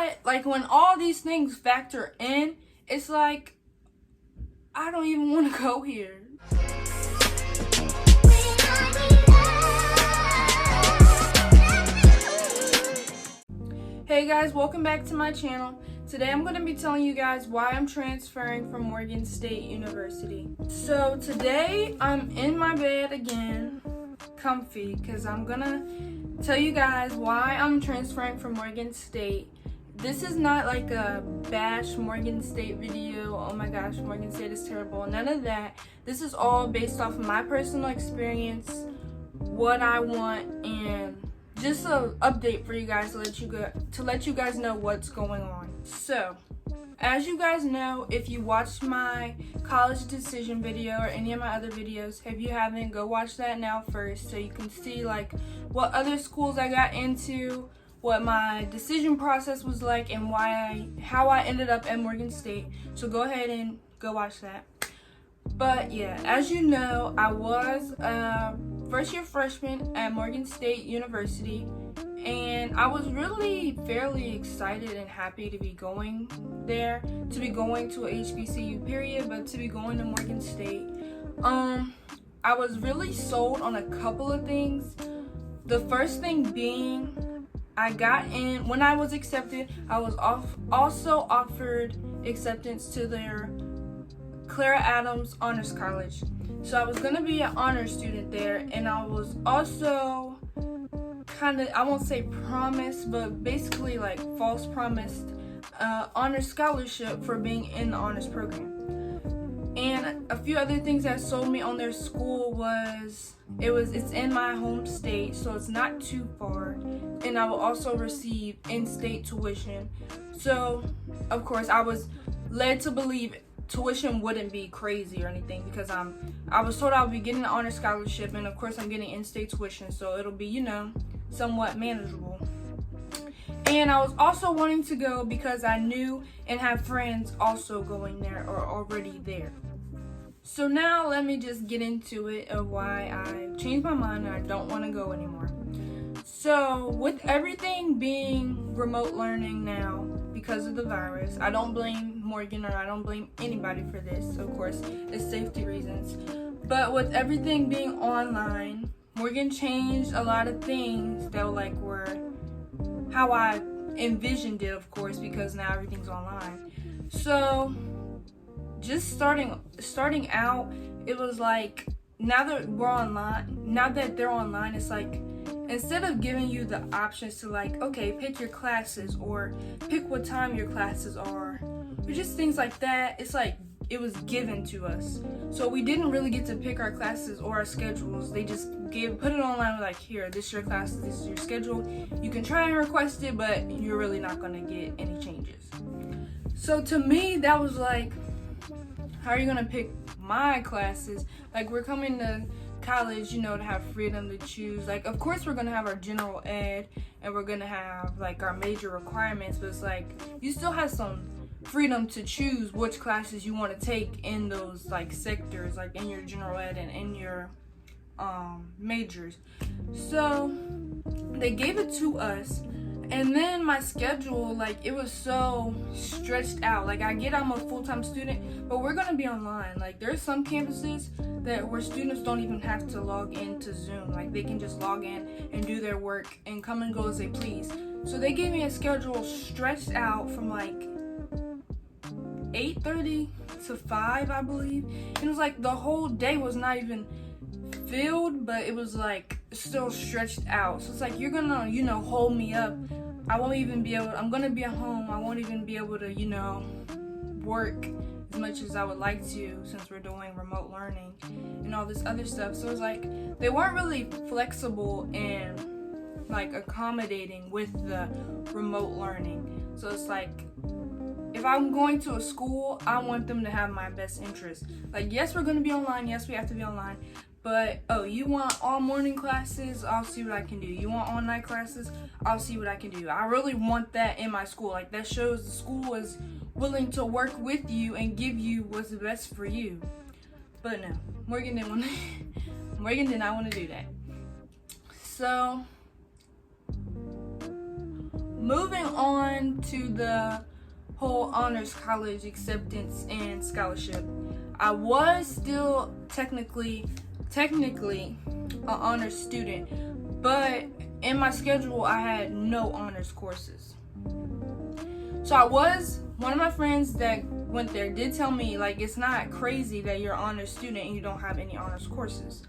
But like when all these things factor in, it's like I don't even want to go here. Hey guys, welcome back to my channel. Today I'm going to be telling you guys why I'm transferring from Morgan State University. So today I'm in my bed again, comfy, because I'm going to tell you guys why I'm transferring from Morgan State. This is not like a bash Morgan State video, oh my gosh, Morgan State is terrible, none of that. This is all based off of my personal experience, what I want, and just an update for you guys to let you guys know what's going on. So, as you guys know, if you watched my college decision video or any of my other videos, if you haven't, go watch that now first so you can see like what other schools I got into, what my decision process was like, and how I ended up at Morgan State. So go ahead and go watch that. But yeah, as you know, I was a first-year freshman at Morgan State University, and I was really fairly excited and happy to be going there, to be going to a HBCU period, but to be going to Morgan State. I was really sold on a couple of things. The first thing being, I got in, when I was accepted, I was also offered acceptance to their Clara Adams Honors College. So I was going to be an honor student there, and I was also kind of, I won't say promised, but basically like false promised honor scholarship for being in the honors program. And a few other things that sold me on their school was it's in my home state, so it's not too far, and I will also receive in-state tuition. So of course I was led to believe tuition wouldn't be crazy or anything, because I was told I would be getting an honor scholarship, and of course I'm getting in-state tuition, so it'll be, you know, somewhat manageable. And I was also wanting to go because I knew and have friends also going there or already there. So now let me just get into it of why I changed my mind and I don't want to go anymore. So with everything being remote learning now because of the virus, I don't blame Morgan or I don't blame anybody for this. Of course, it's safety reasons. But with everything being online, Morgan changed a lot of things that were how I envisioned it, of course, because now everything's online. So just starting out, it was like, now that they're online, it's like, instead of giving you the options to like, okay, pick your classes or pick what time your classes are, or just things like that, it's like it was given to us. So we didn't really get to pick our classes or our schedules. They just put it online, like, here, this is your classes, this is your schedule. You can try and request it, but you're really not gonna get any changes. So to me, that was like, how are you gonna pick my classes? Like, we're coming to college, you know, to have freedom to choose. Like, of course we're gonna have our general ed and we're gonna have like our major requirements, but it's like you still have some freedom to choose which classes you want to take in those like sectors, like in your general ed and in your majors. So they gave it to us, and then my schedule, like, it was so stretched out. Like, I'm a full-time student, but we're gonna be online. Like, there's some campuses where students don't even have to log into Zoom. Like, they can just log in and do their work and come and go as they please. So they gave me a schedule stretched out from like 8:30 to 5, I believe. And it was like the whole day was not even filled, but it was like still stretched out. So it's like, you're gonna, you know, hold me up. I'm gonna be at home. I won't even be able to, you know, work as much as I would like to, since we're doing remote learning and all this other stuff. So it's like they weren't really flexible and like accommodating with the remote learning. So it's like, if I'm going to a school, I want them to have my best interest. Like, yes, we're going to be online. Yes, we have to be online. But, oh, you want all morning classes? I'll see what I can do. You want all night classes? I'll see what I can do. I really want that in my school. Like, that shows the school is willing to work with you and give you what's the best for you. But no, Morgan did not want to do that. So moving on to the whole honors college acceptance and scholarship. I was still technically an honors student, but in my schedule I had no honors courses. So one of my friends that went there did tell me, like, it's not crazy that you're an honors student and you don't have any honors courses.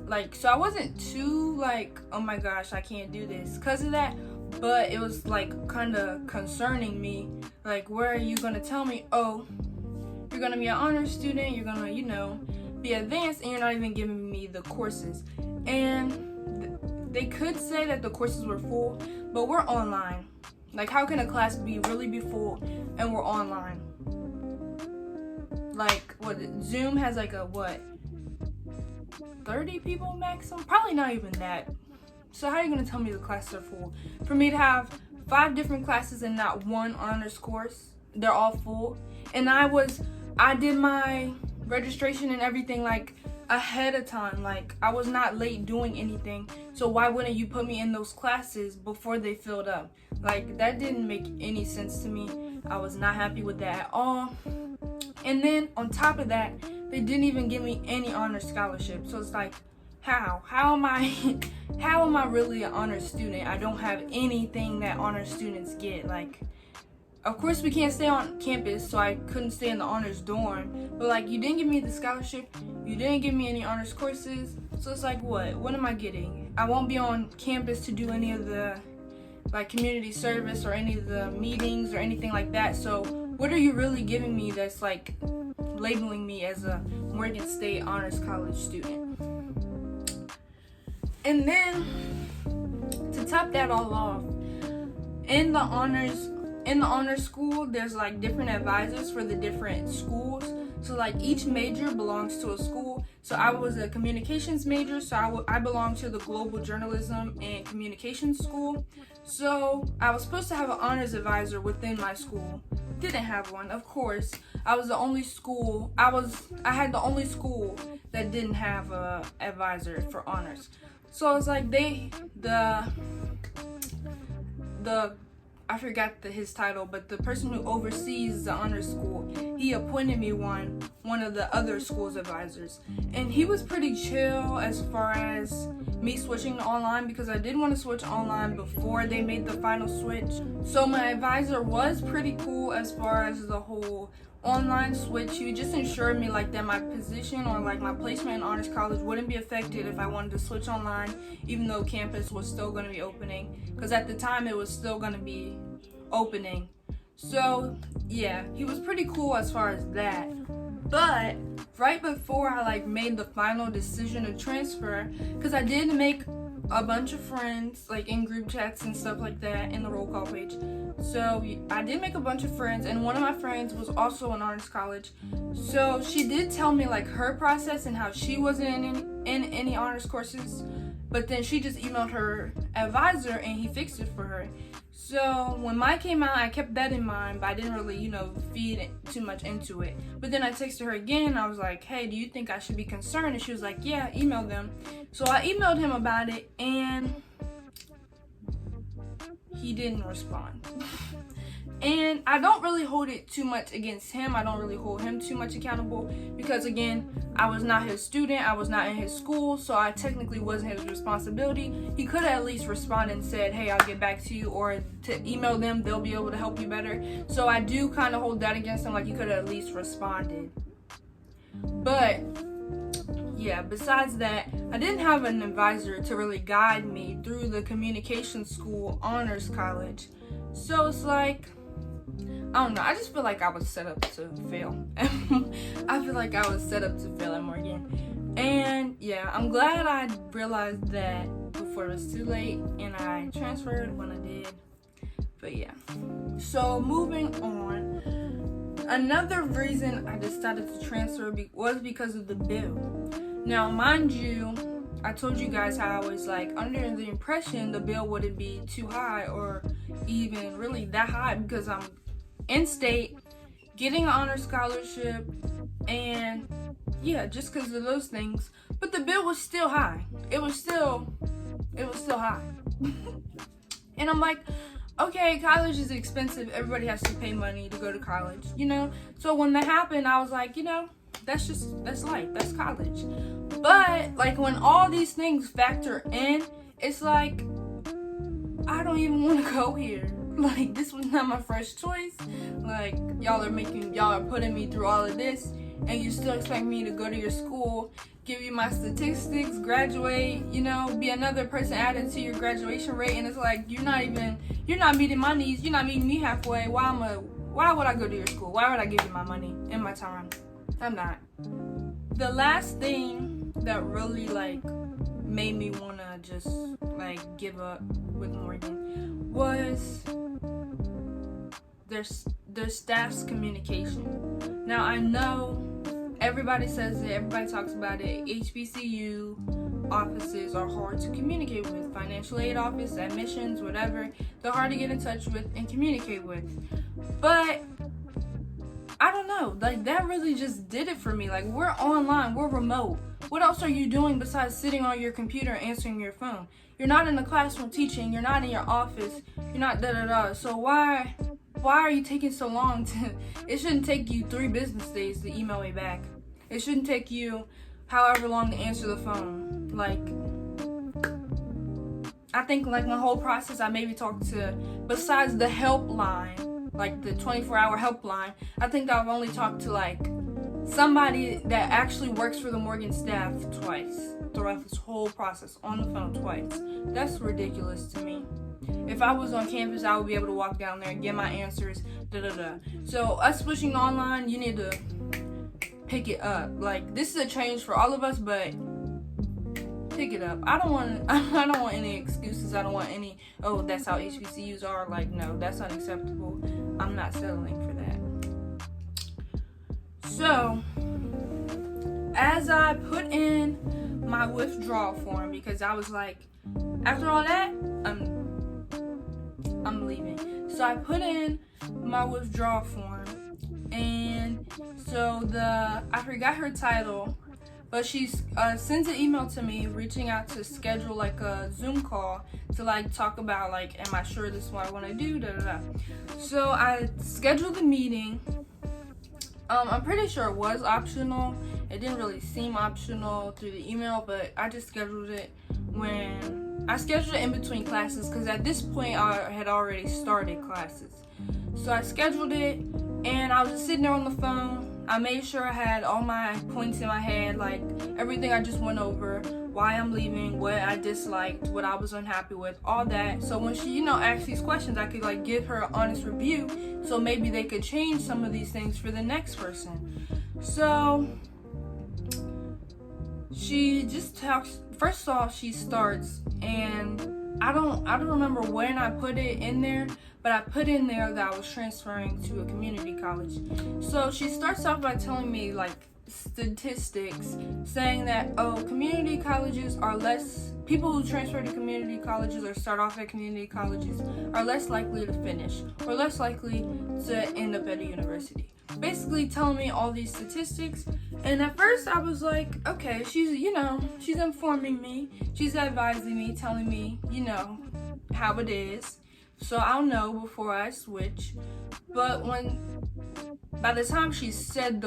Like, so I wasn't too like, oh my gosh, I can't do this because of that, but it was like kind of concerning me. Like, where are you gonna tell me, oh, you're gonna be an honors student, you're gonna, be advanced, and you're not even giving me the courses? And they could say that the courses were full, but we're online. Like, how can a class be full and we're online? Like, Zoom has like a 30 people maximum? Probably not even that. So how are you gonna tell me the classes are full? For me to have 5 different classes and not one honors course, they're all full. And I did my registration and everything like ahead of time. Like, I was not late doing anything. So why wouldn't you put me in those classes before they filled up? Like, that didn't make any sense to me. I was not happy with that at all. And then on top of that, they didn't even give me any honor scholarship. So it's like, how am I really an honor student? I don't have anything that honor students get. Like, of course we can't stay on campus, so I couldn't stay in the honors dorm, but like, you didn't give me the scholarship, you didn't give me any honors courses, so it's like, what am I getting? I won't be on campus to do any of the like community service or any of the meetings or anything like that. So what are you really giving me that's like labeling me as a Morgan State Honors College student? And then to top that all off, in the honors school, there's like different advisors for the different schools. So like each major belongs to a school. So I was a communications major, so I belong to the global journalism and communications school. So I was supposed to have an honors advisor within my school. Didn't have one, of course. I had the only school that didn't have a advisor for honors. So it's like I forgot his title, but the person who oversees the honors school, he appointed me one of the other school's advisors. And he was pretty chill as far as me switching to online, because I did want to switch online before they made the final switch. So my advisor was pretty cool as far as the whole online switch. He just ensured me like that my position or like my placement in honors college wouldn't be affected if I wanted to switch online, even though campus was still going to be opening, because at the time it was still going to be opening. So yeah, he was pretty cool as far as that. But right before I like made the final decision to transfer, because I did make a bunch of friends like in group chats and stuff like that in the roll call page. So I did make a bunch of friends, and one of my friends was also in honors college. So she did tell me like her process and how she wasn't in any honors courses, but then she just emailed her advisor and he fixed it for her. So when mine came out, I kept that in mind, but I didn't really, feed too much into it. But then I texted her again, and I was like, hey, do you think I should be concerned? And she was like, yeah, email them. So I emailed him about it, and he didn't respond. And I don't really hold it too much against him. I don't really hold him too much accountable because, again, I was not his student. I was not in his school, so I technically wasn't his responsibility. He could have at least responded and said, hey, I'll get back to you, or to email them. They'll be able to help you better. So I do kind of hold that against him, like he could have at least responded. But yeah, besides that, I didn't have an advisor to really guide me through the communication school honors college. So it's like, I don't know, I just feel like I was set up to fail. I feel like I was set up to fail at Morgan. And yeah, I'm glad I realized that before it was too late and I transferred when I did. But yeah, so moving on. Another reason I decided to transfer was because of the bill. Now, mind you, I told you guys how I was like under the impression the bill wouldn't be too high or even really that high because I'm in state, getting an honor scholarship, and yeah, just because of those things. But the bill was still high. It was still high. And I'm like, okay, college is expensive. Everybody has to pay money to go to college, you know? So when that happened, I was like, you know, that's life. That's college. But, like, when all these things factor in, it's like, I don't even want to go here. Like, this was not my first choice. Like, y'all are putting me through all of this, and you still expect me to go to your school, give you my statistics, graduate, you know, be another person added to your graduation rate, and it's like, you're not meeting my needs, you're not meeting me halfway. Why would I go to your school? Why would I give you my money and my time? I'm not. The last thing that really, like, made me wanna just, like, give up with Morgan was their staff's communication. Now, I know everybody says it, everybody talks about it. HBCU offices are hard to communicate with. Financial aid office, admissions, whatever. They're hard to get in touch with and communicate with. But I don't know, like, that really just did it for me. Like, we're online, we're remote. What else are you doing besides sitting on your computer and answering your phone? You're not in the classroom teaching, you're not in your office, you're not da-da-da. So why are you taking so long to, it shouldn't take you 3 business days to email me back. It shouldn't take you however long to answer the phone. Like, I think, like, my whole process, I maybe talked to, besides the helpline, like the 24-hour helpline, I think I've only talked to, like, somebody that actually works for the Morgan staff twice throughout this whole process, on the phone twice. That's ridiculous to me. If I was on campus, I would be able to walk down there and get my answers, da-da-da. So us switching online, you need to pick it up. Like, this is a change for all of us, but pick it up. I don't want any excuses. I don't want any, oh, that's how HBCUs are. Like, no, that's unacceptable. I'm not settling for that. So, as I put in my withdrawal form, because I was like, after all that, I'm leaving. So I put in my withdrawal form, and so I forgot her title, but she sends an email to me reaching out to schedule, like, a Zoom call to, like, talk about, like, am I sure this is what I want to do, da-da-da. So I scheduled the meeting. I'm pretty sure it was optional. It didn't really seem optional through the email, but I just scheduled it I scheduled it in between classes, because at this point I had already started classes. So I scheduled it, and I was just sitting there on the phone. I made sure I had all my points in my head, like everything I just went over, why I'm leaving, what I disliked, what I was unhappy with, all that. So when she, asked these questions, I could, like, give her an honest review, so maybe they could change some of these things for the next person. So she just talks. First off, she starts, and I don't remember when I put it in there, but I put in there that I was transferring to a community college. So she starts off by telling me, like, statistics, saying that, community colleges are less, people who transfer to community colleges or start off at community colleges are less likely to finish, or less likely to end up at a university. Basically telling me all these statistics, and at first I was like, okay, she's informing me, she's advising me, telling me, how it is, so I'll know before I switch. But by the time she said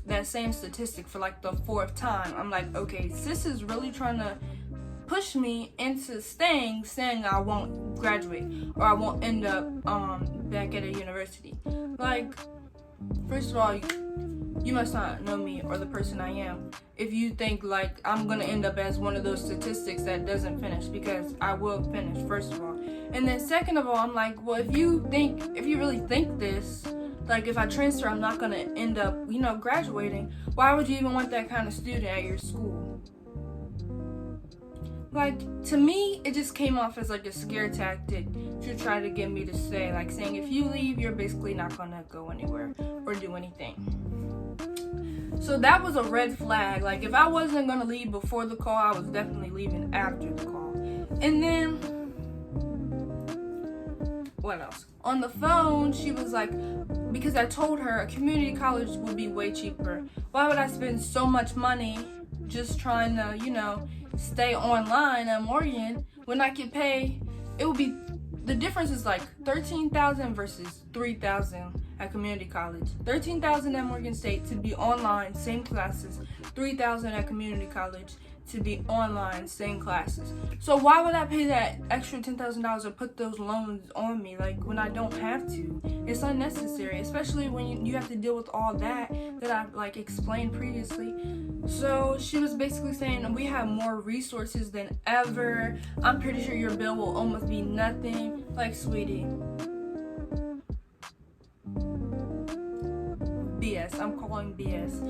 that same statistic for, like, the 4th time, I'm like, okay, sis is really trying to push me into saying I won't graduate, or I won't end up back at a university. Like, first of all, you must not know me or the person I am if you think, like, I'm gonna end up as one of those statistics that doesn't finish, because I will finish, first of all. And then second of all, I'm like, well, if you really think this, like, if I transfer, I'm not gonna end up, graduating, why would you even want that kind of student at your school? Like, to me, it just came off as, like, a scare tactic to try to get me to say, like, saying, if you leave, you're basically not gonna go anywhere or do anything. So that was a red flag. Like, if I wasn't gonna leave before the call, I was definitely leaving after the call. And then, what else? On the phone, she was like, because I told her a community college would be way cheaper. Why would I spend so much money just trying to, stay online at Morgan when I could pay? It would be the difference is like 13,000 versus 3,000 at community college. 13,000 at Morgan State to be online, same classes. 3,000 at community college to be online, same classes. So why would I pay that extra $10,000 or put those loans on me, like, when I don't have to? It's unnecessary, especially when you have to deal with all that I like explained previously. So she was basically saying we have more resources than ever. I'm pretty sure your bill will almost be nothing. Like, sweetie, BS. I'm calling BS.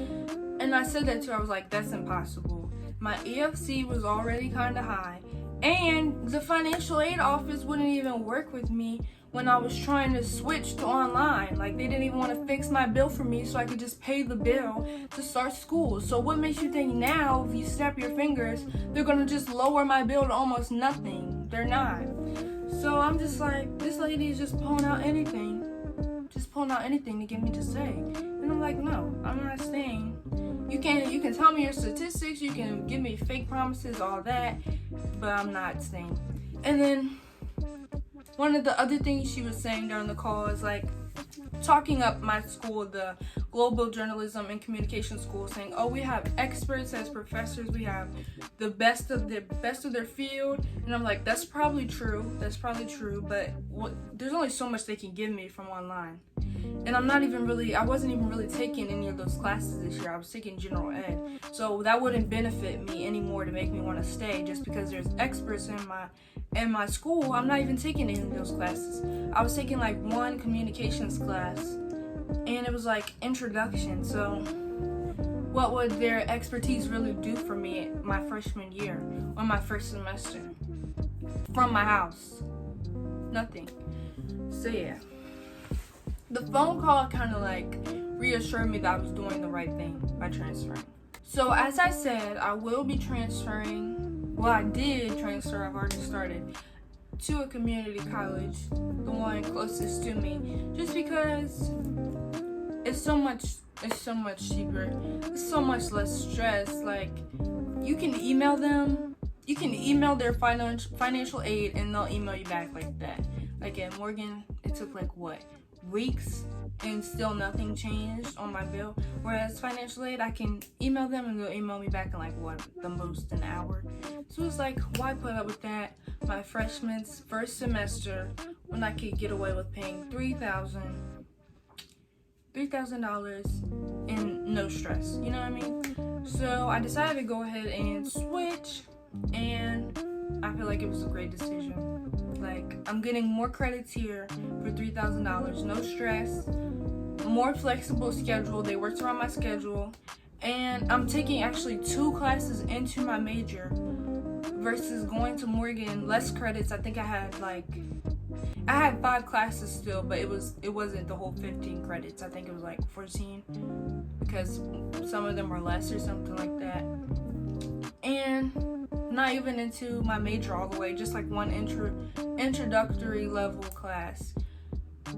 And I said that to her. I was like, that's impossible. My EFC was already kind of high, and the financial aid office wouldn't even work with me when I was trying to switch to online. Like, they didn't even want to fix my bill for me so I could just pay the bill to start school. So what makes you think now, if you snap your fingers, they're gonna just lower my bill to almost nothing? They're not. So I'm just like, this lady is just pulling out anything to get me to stay. And I'm like, no, I'm not staying. You can tell me your statistics, you can give me fake promises, all that, but I'm not staying. And then one of the other things she was saying during the call is like talking up my school, the Global Journalism and Communication School, saying, oh, we have experts as professors, we have the best of their field. And I'm like, that's probably true, but there's only so much they can give me from online. And I wasn't even really taking any of those classes this year. I was taking general ed. So that wouldn't benefit me anymore to make me want to stay just because there's experts in my school. I'm not even taking any of those classes. I was taking like one communications class, and it was like introduction. So what would their expertise really do for me my freshman year or my first semester from my house? Nothing. So yeah. The phone call kind of like reassured me that I was doing the right thing by transferring. So as I said, I will be transferring. Well, I did transfer. I've already started to a community college, the one closest to me, just because it's so much cheaper. It's so much less stress. Like, you can email them. You can email their financial aid, and they'll email you back like that. Like at Morgan, it took like weeks, and still nothing changed on my bill. Whereas financial aid, I can email them and they'll email me back in like the most an hour. So it's like, why put up with that my freshman's first semester when I could get away with paying $3,000 and no stress, you know what I mean? So I decided to go ahead and switch, and I feel like it was a great decision. Like, I'm getting more credits here for $3,000, no stress, more flexible schedule. They worked around my schedule, and I'm taking actually 2 classes into my major versus going to Morgan, less credits. I think I had 5 classes still, but it wasn't the whole 15 credits. I think it was like 14 because some of them were less or something like that. And not even into my major all the way, just like one introductory level class.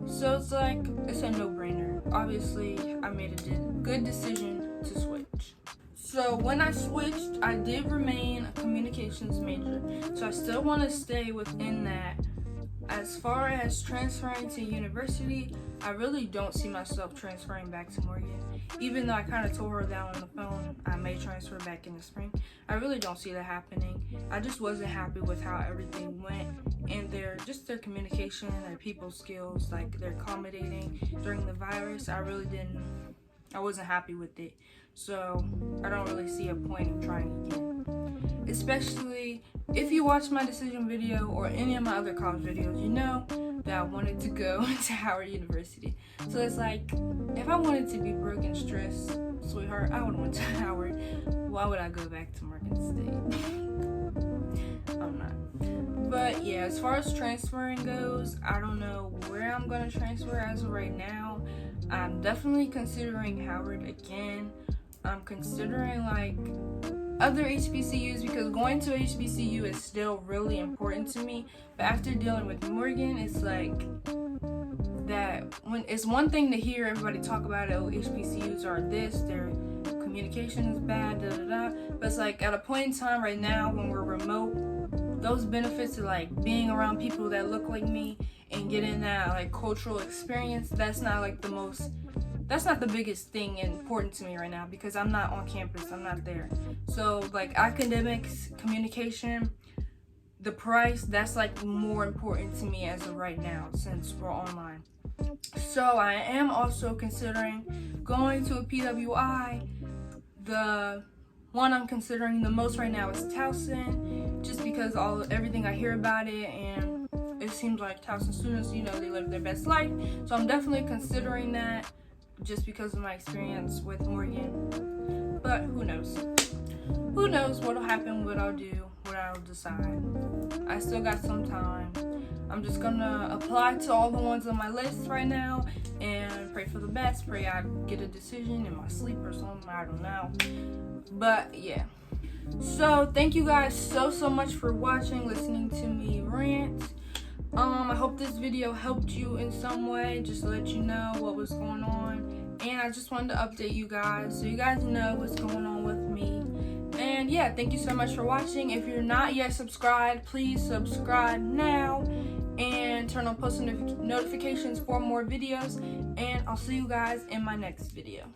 So it's like, it's a no-brainer. Obviously, I made a good decision to switch. So when I switched, I did remain a communications major. So I still want to stay within that. As far as transferring to university, I really don't see myself transferring back to Morgan. Even though I kind of told her that on the phone, I may transfer back in the spring. I really don't see that happening. I just wasn't happy with how everything went, and their communication, their people skills, like their accommodating during the virus. I wasn't happy with it. So I don't really see a point in trying again. Especially if you watch my decision video or any of my other college videos, you know that I wanted to go to Howard University. So it's like, if I wanted to be broke and stressed, sweetheart, I would have went to Howard. Why would I go back to Morgan State? I'm not. But yeah, as far as transferring goes, I don't know where I'm going to transfer as of right now. I'm definitely considering Howard again. I'm considering like other HBCUs because going to HBCU is still really important to me. But after dealing with Morgan, it's like that when it's one thing to hear everybody talk about it, oh, HBCUs are this, their communication is bad, da da da. But it's like at a point in time right now when we're remote those benefits of like being around people that look like me and getting that like cultural experience, that's not the biggest thing important to me right now, because I'm not on campus, I'm not there. So like academics, communication, the price, that's like more important to me as of right now since we're online. So I am also considering going to a PWI. The one I'm considering the most right now is Towson, just because everything I hear about it, and it seems like Towson students, they live their best life. So I'm definitely considering that just because of my experience with Morgan. But who knows? Who knows what'll happen, what I'll do, what I'll decide. I still got some time. I'm just gonna apply to all the ones on my list right now and pray for the best. Pray I get a decision in my sleep or something, I don't know. But yeah. So thank you guys so much for watching, listening to me rant. I hope this video helped you in some way, just to let you know what was going on. And I just wanted to update you guys so you guys know what's going on with me. And yeah, thank you so much for watching. If you're not yet subscribed, please subscribe now and turn on post notifications for more videos. And I'll see you guys in my next video.